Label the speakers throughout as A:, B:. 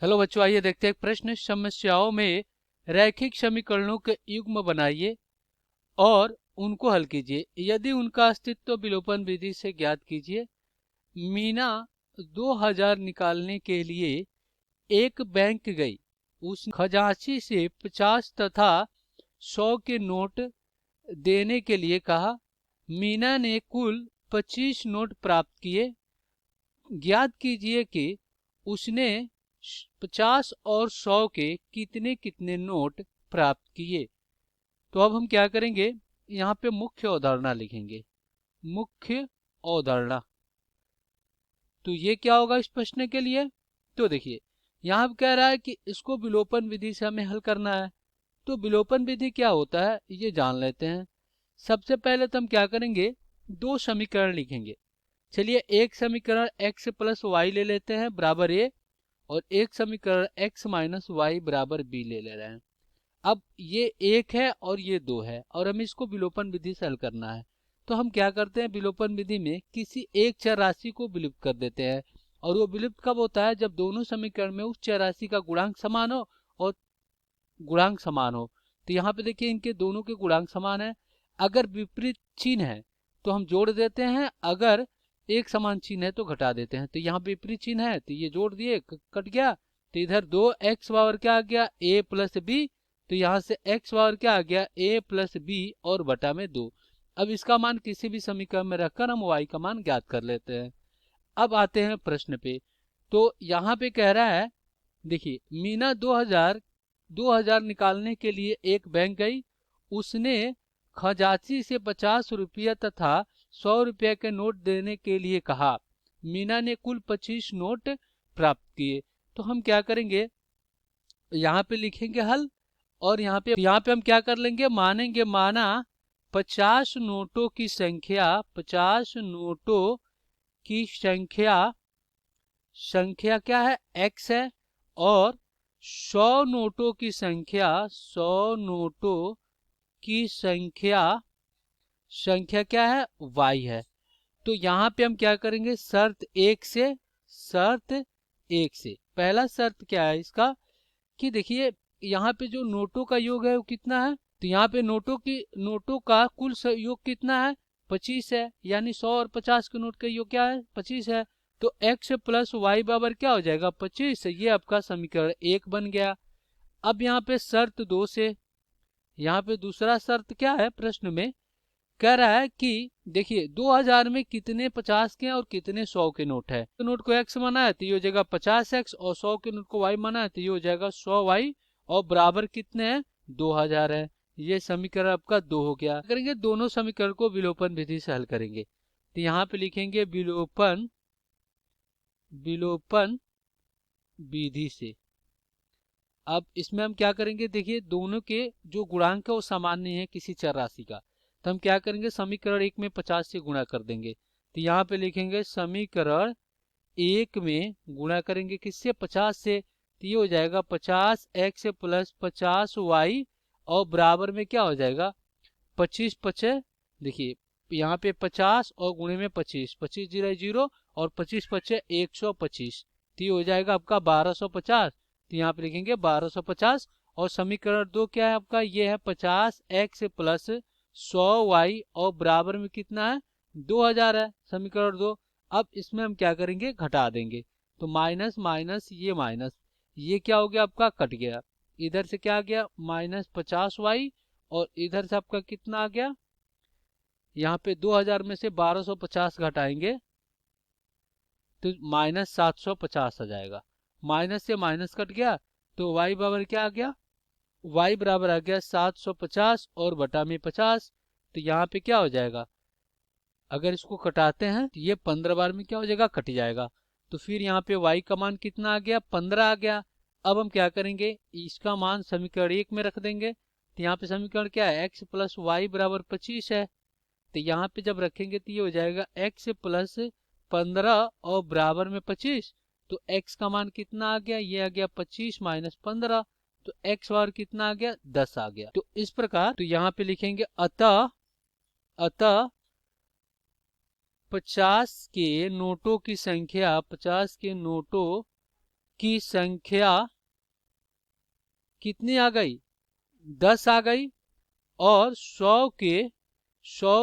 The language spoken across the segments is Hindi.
A: हेलो बच्चों, आइए देखते हैं प्रश्न समस्याओं में रैखिक समीकरणों के युग्म बनाइए और उनको हल कीजिए। यदि उनका अस्तित्व विलोपन विधि से ज्ञात कीजिए। मीना 2000 निकालने के लिए एक बैंक गई। उसने खजांची से 50 तथा 100 के नोट देने के लिए कहा। मीना ने कुल 25 नोट प्राप्त किए। ज्ञात कीजिए कि उसने 50 और 100 के कितने कितने नोट प्राप्त किए। तो अब हम क्या करेंगे, यहाँ पे मुख्य अवधारणा लिखेंगे। मुख्य अवधारणा, तो ये क्या होगा इस प्रश्न के लिए। तो देखिए, यहाँ पे कह रहा है कि इसको विलोपन विधि से हमें हल करना है। तो विलोपन विधि क्या होता है ये जान लेते हैं। सबसे पहले तो हम क्या करेंगे, दो समीकरण लिखेंगे। चलिए, एक समीकरण x प्लस वाई ले लेते हैं बराबर a, और एक समीकरण x माइनस वाई बराबर b ले रहे हैं। अब ये एक है और ये दो है और हमें इसको विलोपन विधि से हल करना है। तो हम क्या करते हैं, विलोपन विधि में किसी एक चर राशि को विलुप्त कर देते हैं। और वो विलुप्त कब होता है, जब दोनों समीकरण में उस चर राशि का गुणांक समान हो और गुणांक समान हो। तो यहाँ पे देखिए, इनके दोनों के गुणांक समान है। अगर विपरीत चिन्ह है तो हम जोड़ देते हैं, अगर एक समान चिन्ह है तो घटा देते हैं। तो यहाँ विपरीत चिन्ह है तो ये जोड़ दिए, कट गया। तो इधर 2x पावर क्या आ गया, a प्लस बी। तो यहाँ से x पावर क्या आ गया, a प्लस बी और बटा में 2। अब इसका मान किसी भी समीकरण में रखकर हम y का मान ज्ञात कर लेते हैं। अब आते हैं प्रश्न पे। तो यहाँ पे कह रहा है, देखिए, मीना 2000 निकालने के लिए एक बैंक गई। उसने खजांची से 50 रुपया तथा 100 रुपया के नोट देने के लिए कहा। मीना ने कुल 25 नोट प्राप्त किए। तो हम क्या करेंगे, यहाँ पे लिखेंगे हल, और यहाँ पे हम क्या कर लेंगे, मानेंगे। माना 50 नोटों की संख्या, 50 नोटों की संख्या क्या है, x है। और 100 नोटों की संख्या, 100 नोटों की संख्या क्या है, y है। तो यहाँ पे हम क्या करेंगे, शर्त एक से पहला शर्त क्या है इसका, कि देखिए यहाँ पे जो नोटों का योग है वो कितना है। तो यहाँ पे नोटों का कुल योग कितना है, 25 है। यानी 100 और 50 के नोट का योग क्या है, 25 है। तो x प्लस वाई बराबर क्या हो जाएगा, 25। ये आपका समीकरण एक बन गया। अब यहाँ पे शर्त दो से, यहाँ पे दूसरा शर्त क्या है, प्रश्न में कह रहा है कि देखिए 2000 में कितने 50 के और कितने 100 के नोट है। तो नोट को x माना है तो ये हो जाएगा 50x, और 100 के नोट को y माना है तो ये हो जाएगा 100y, और बराबर कितने हैं, 2000 है। ये समीकरण आपका 2 हो गया। करेंगे दोनों समीकरण को विलोपन विधि से हल करेंगे। तो यहाँ पे लिखेंगे विलोपन विधि से। अब इसमें हम क्या करेंगे, देखिए दोनों के जो गुणांक है वो सामान्य है किसी चर राशि का। तो हम क्या करेंगे, समीकरण एक में 50 से गुणा कर देंगे। तो यहाँ पे लिखेंगे समीकरण एक में गुणा करेंगे किससे, 50 से। तो ये हो जाएगा 50x प्लस 50y, और बराबर में क्या हो जाएगा, 25 पचे, देखिए यहाँ पे 50 और गुणे में 25, 25 जीरो जीरो, और 25 पचे 125। तो ये हो जाएगा आपका 1250। तो यहाँ पे लिखेंगे 1250। और समीकरण दो क्या है आपका, ये है 50x प्लस 100y, और बराबर में कितना है, 2000 है, समीकरण दो। अब इसमें हम क्या करेंगे, घटा देंगे। तो माइनस माइनस ये माइनस, ये क्या हो गया आपका, कट गया। इधर से क्या आ गया, -50y, और इधर से आपका कितना आ गया, यहाँ पे 2000 में से 1250 घटाएंगे तो -750 आ जाएगा। माइनस से माइनस कट गया, तो y बराबर क्या आ गया, y बराबर आ गया 750 और बटा में 50। तो यहाँ पे क्या हो जाएगा, अगर इसको कटाते हैं तो ये 15 बार में क्या हो जाएगा, कट जाएगा। तो फिर यहाँ पे y का मान कितना आ गया, 15 आ गया। अब हम क्या करेंगे, इसका मान समीकरण एक में रख देंगे। तो यहाँ पे समीकरण क्या है, x प्लस वाई बराबर 25 है। तो यहाँ पे जब रखेंगे तो ये हो जाएगा x प्लस 15 और बराबर में 25। तो x का मान कितना आ गया, ये आ गया 25 माइनस 15। तो x बार कितना आ गया, 10 आ गया। तो इस प्रकार, तो यहाँ पे लिखेंगे अतः 50 के नोटों की संख्या, 50 के नोटों की संख्या कितनी आ गई? 10 आ गई। और 100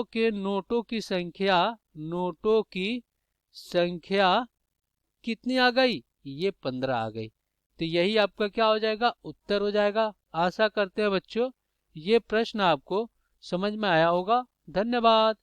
A: के नोटों की संख्या कितनी आ गई? ये 15 आ गई। तो यही आपका क्या हो जाएगा? उत्तर हो जाएगा। आशा करते हैं बच्चों ये प्रश्न आपको समझ में आया होगा। धन्यवाद।